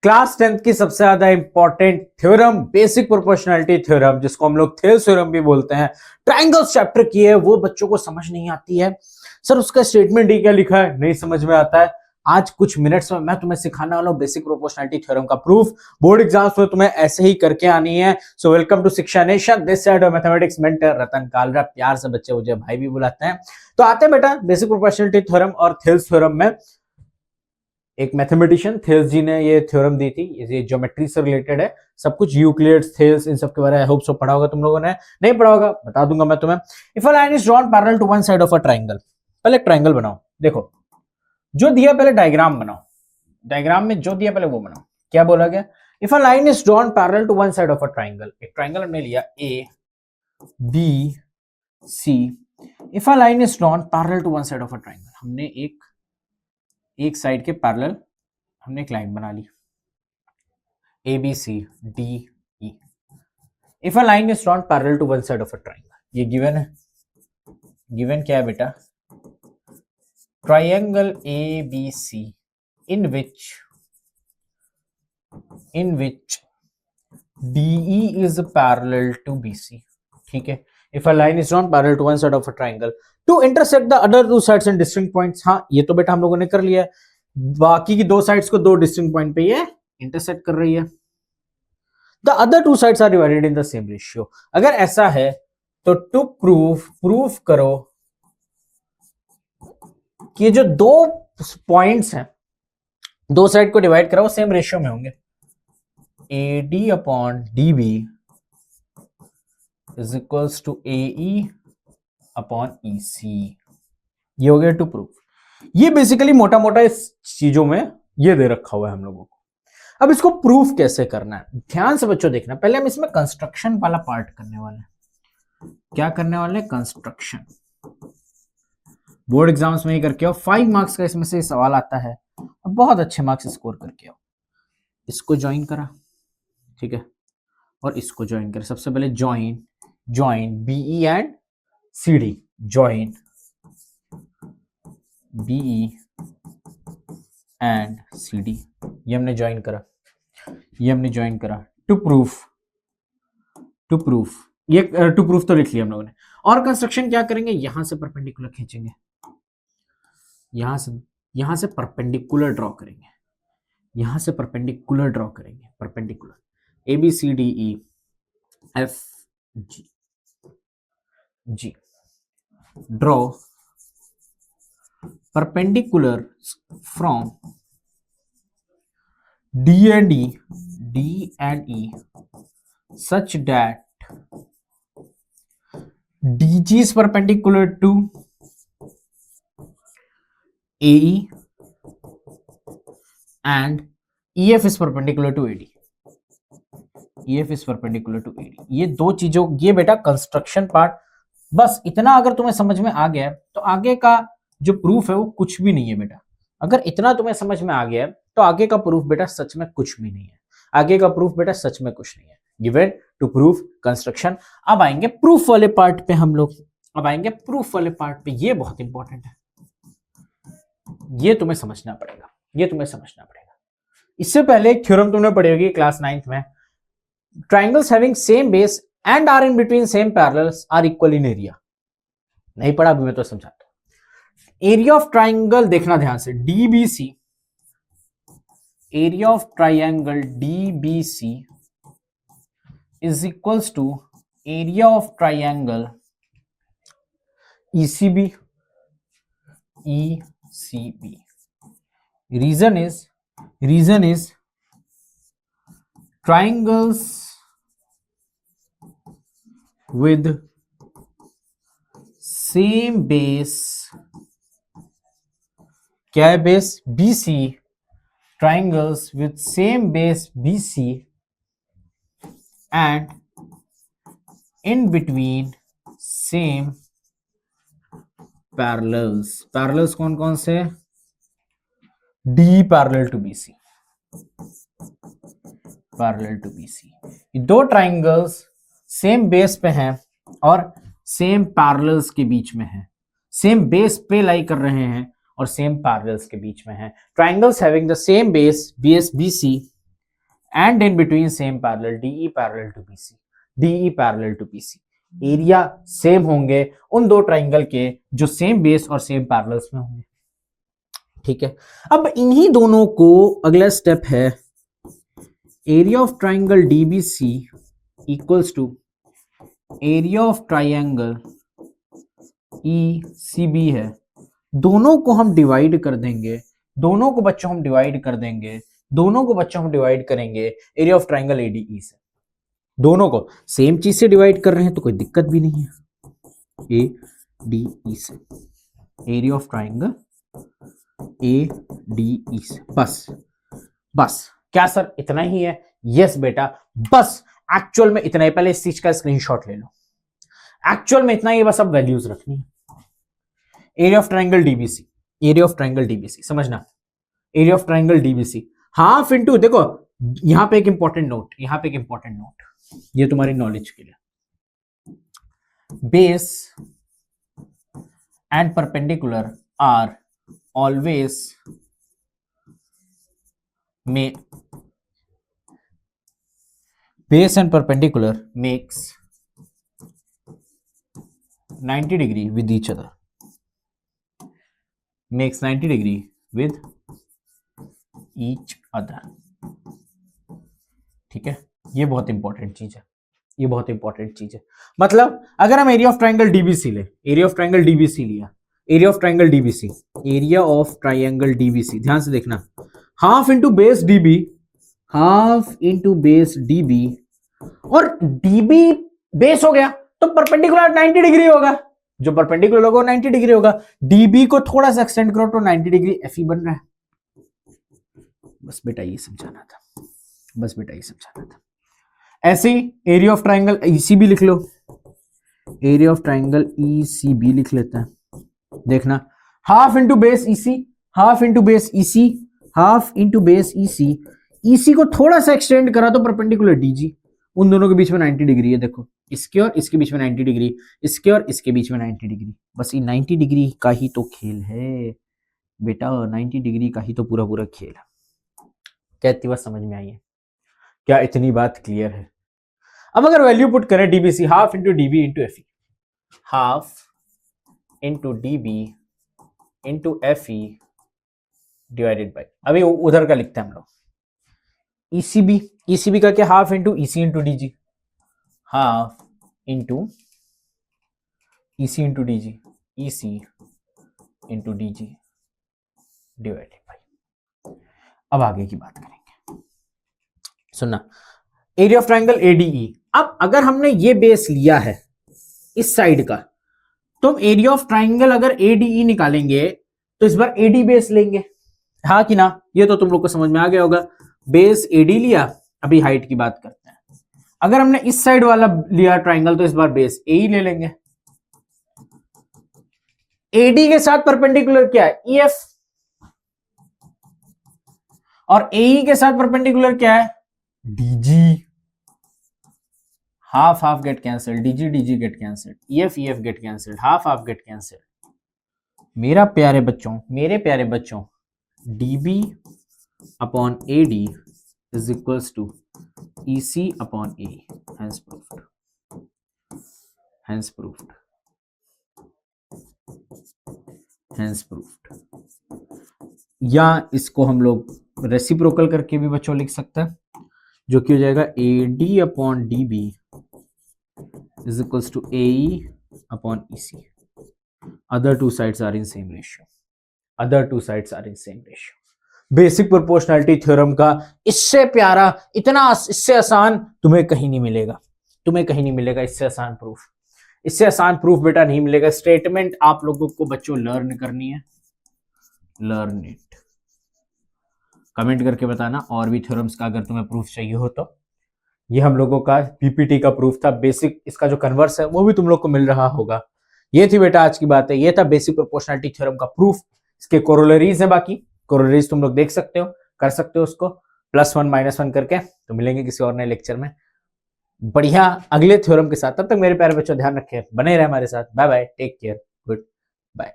Class 10th की सबसे ज्यादा important theorem, basic proportionality theorem, जिसको हम लोग थेल्स थ्योरम भी बोलते हैं, ट्रायंगल्स चैप्टर की है, वो बच्चों को समझ नहीं आती है। सर उसका स्टेटमेंट ही क्या लिखा है, नहीं समझ में आता है। आज कुछ मिनट्स में मैं तुम्हें सिखाने वाला हूं बेसिक प्रोपोर्शनैलिटी थ्योरम का प्रूफ। बोर्ड एग्जाम्स में तुम्हें ऐसे ही करके आनी है। So welcome to Shiksha nation, this side of mathematics mentor Ratan Kalra. प्यार से बच्चे मुझे भाई भी बुलाते हैं। तो आते हैं बेटा बेसिक प्रोपोर्शनैलिटी थ्योरम और थेल्स थ्योरम में। एक मैथमेटिशियन थेल्स जी ने ये थ्योरम दी थी, ये ज्योमेट्री से रिलेटेड है। सब कुछ यूक्लिड्स, थेल्स, इन सब के बारे में आई होप सो पढ़ा होगा तुम लोगों ने। नहीं पढ़ा होगा बता दूंगा मैं तुम्हें। If a line is drawn parallel to one side of a triangle, पहले ट्रायंगल बनाओ। देखो जो दिया पहले डायग्राम बनाओ, डायग्राम में जो दिया पहले वो बनाओ। क्या बोला गया? If a line is drawn parallel to one side of a triangle, एक ट्रायंगल हमने लिया A B C. If a line is drawn parallel to one side of a triangle, हमने एक साइड के पैरेलल हमने एक लाइन बना ली, A B C D E. If a line is drawn parallel to one side of a triangle, ये given है। Given क्या है बेटा? Triangle A B C in which DE is parallel to BC. ठीक है। If a line is drawn parallel to one side of a triangle to intersect the other two sides and distinct points, हाँ ये तो बेटा हम लोगों ने कर लिया है। बाकी की दो साइड्स को दो डिस्टिंक्ट पॉइंट पे ये इंटरसेक्ट कर रही है। The other two sides are divided in the same ratio. अगर ऐसा है तो टू प्रूफ करो कि ये जो दो पॉइंट्स हैं, दो साइड को डिवाइड करा वो सेम रेशियो में होंगे। AD upon DB is equals to AE upon EC। ये हो गया टू प्रूफ। ये बेसिकली मोटा मोटा इस चीजों में ये दे रखा हुआ है हम लोगों को। अब इसको प्रूफ कैसे करना है, ध्यान से बच्चों देखना। पहले हम इसमें कंस्ट्रक्शन वाला पार्ट करने वाले हैं। क्या करने वाले हैं? कंस्ट्रक्शन। बोर्ड एग्जाम्स में ही करके आओ, 5 मार्क्स का इसमें से सवाल आता है और बहुत अच्छे मार्क्स स्कोर करके आओ। इसको ज्वाइन करा, ठीक है, और इसको ज्वाइन करें। सबसे पहले join BE and CD, join BE and CD, ये हमने ज्वाइन करा। टू प्रूफ ये टू प्रूफ तो लिख लिया हम लोगों ने। और कंस्ट्रक्शन क्या करेंगे? यहां से परपेंडिकुलर खींचेंगे, यहां से परपेंडिकुलर ड्रॉ करेंगे, perpendicular ABCDE FG draw perpendicular from D and E such that DG is perpendicular to AE and EF is perpendicular to AD। ये दो चीजों, ये बेटा कंस्ट्रक्शन पार्ट। बस इतना अगर तुम्हें समझ में आ गया तो आगे का जो प्रूफ है वो कुछ भी नहीं है बेटा। अगर इतना तुम्हें समझ में आ गया तो आगे का प्रूफ बेटा सच में कुछ भी नहीं है। आगे का प्रूफ बेटा सच में कुछ नहीं है। Given, to proof, construction. अब आएंगे प्रूफ वाले पार्ट पे हम लोग। ये बहुत इंपॉर्टेंट है, ये तुम्हें समझना पड़ेगा। इससे पहले एक थ्योरम तुमने पढ़ी होगी क्लास 9th में। Triangles having same base and are in between same parallels are equal in area। नहीं पढ़ा? अभी मैं तो समझाता हूं। एरिया ऑफ ट्राइंगल देखना ध्यान से, DBC, area of triangle DBC is equals to area of triangle ECB। Reason is triangles with same base, क्या है base? BC, triangles with same base BC and in between same parallels कौन कौन से? D parallel to BC, ये दो triangles same base पे हैं और सेम पैरेलल्स के बीच में हैं, सेम बेस पे लाई कर रहे हैं और सेम पैरेलल्स के बीच में हैं। Triangles having the same base BC and in between same parallel, DE parallel to BC, DE parallel to BC. Area same होंगे उन दो ट्राइंगल के जो सेम बेस और सेम पैरेलल्स में होंगे। ठीक है, अब इन्हीं दोनों को अगला स्टेप है area of triangle DBC equals to area of triangle ECB है। दोनों को हम डिवाइड कर देंगे, दोनों को बच्चों हम डिवाइड कर देंगे, दोनों को बच्चों हम डिवाइड करेंगे एरिया ऑफ ट्राइंगल एडीई से। दोनों को सेम चीज से डिवाइड कर रहे हैं तो कोई दिक्कत भी नहीं है। एडीई से एरिया ऑफ ट्राइंगल एडीई से, बस क्या सर इतना ही है? यस बेटा, बस एक्चुअल में इतना ही। पहले इस चीज का स्क्रीनशॉट ले लो, एक्चुअल में इतना ही, बस अब वैल्यूज रखनी है। Area of triangle DBC, area of triangle DBC समझना, area of triangle DBC half into, देखो यहां पे एक इंपॉर्टेंट नोट, यहां पे एक इंपॉर्टेंट नोट, ये तुम्हारी नॉलेज के लिए, base and perpendicular are always में, base and perpendicular makes 90 degree with each other, makes 90 degree with each other। ठीक है, ये बहुत इंपॉर्टेंट चीज है, ये बहुत इंपॉर्टेंट चीज है। मतलब अगर हम एरिया ऑफ ट्राइंगल डीबीसी ले, एरिया ऑफ ट्राइंगल डीबीसी लिया, area of triangle DBC, area of triangle DBC, ध्यान से देखना, half into base dB, half into base dB, और डीबी बेस हो गया तो परपेंडिकुलर 90 डिग्री होगा, जो परपेंडिकुलर होगा 90 डिग्री होगा। डीबी को थोड़ा सा एक्सटेंड करो तो 90 डिग्री एफई बन रहा है। बस बेटा ये समझाना था, बस बेटा ये समझाना था। ऐसे ही एरिया ऑफ ट्राइंगल ईसीबी लिख लो, एरिया ऑफ ट्राइंगल ईसीबी लिख लेते हैं। देखना, half into base EC, half into base EC, half into base EC, EC को थोड़ा सा एक्सटेंड करा तो परपेंडिकुलर डीजी, उन दोनों के बीच में 90 डिग्री है। देखो इसके और इसके बीच में 90 डिग्री, इसके और इसके बीच में 90 डिग्री। बस ये 90 डिग्री का ही तो खेल है बेटा, 90 डिग्री का ही तो पूरा पूरा खेल है। क्या इतनी बात समझ में आई है? क्या इतनी बात क्लियर है? अब अगर वैल्यू पुट करें DBC, half into dB into FE, half into dB into FE divided by, अभी उधर का लिखते हैं हम लोग, ईसीबी, ईसीबी का क्या, half into EC into DG, half into EC into DG, EC into DG divided by. अब आगे की बात करेंगे, सुनना, एरिया ऑफ ट्राइंगल एडीई। अब अगर हमने ये बेस लिया है इस साइड का, तो हम एरिया ऑफ ट्राइंगल अगर एडीई निकालेंगे तो इस बार एडी बेस लेंगे, हाँ कि ना? ये तो तुम लोग को समझ में आ गया होगा। बेस एडी लिया, अभी हाइट की बात करते हैं। अगर हमने इस साइड वाला लिया ट्राइंगल तो इस बार बेस ए ही ले लेंगे। एडी के साथ परपेंडिकुलर क्या है? ईएफ, और एई के साथ परपेंडिकुलर क्या है? DG. Half half get cancel, DG DG get cancel, EF EF get cancel, half half get cancel. मेरा प्यारे बच्चों, मेरे प्यारे बच्चों, DB upon AD is equals to EC upon A, hence proved, hence proved, hence proved. या इसको हम लोग रेसिप्रोकल करके भी बच्चों लिख सकते हैं, जो कि हो जाएगा AD upon DB is equals to AE upon EC. Other two sides are in same ratio, other two sides are in same ratio. Basic proportionality theorem का इससे प्यारा, इतना इससे आसान तुम्हें कहीं नहीं मिलेगा, तुम्हें कहीं नहीं मिलेगा इससे आसान प्रूफ। इससे आसान प्रूफ बेटा नहीं मिलेगा। स्टेटमेंट आप लोगों को बच्चों लर्न करनी है, लर्न इट। कमेंट करके बताना और भी थ्योरम्स का अगर तुम्हें प्रूफ चाहिए हो तो। ये हम लोगों का पीपीटी का प्रूफ था। बेसिक इसका जो कन्वर्स है वो भी तुम लोग को मिल रहा होगा। ये थी बेटा आज की बात है, ये था बेसिक प्रोपोर्शनैलिटी थ्योरम का प्रूफ। इसके कोरोलरीज है, बाकी कोरोलरीज तुम लोग देख सकते हो, कर सकते हो उसको +1 -1 करके। तो मिलेंगे किसी और नए लेक्चर में बढ़िया अगले थ्योरम के साथ। तब तक मेरे प्यारे बच्चों ध्यान रखें, बने रहे हमारे साथ। Bye bye, take care, good bye.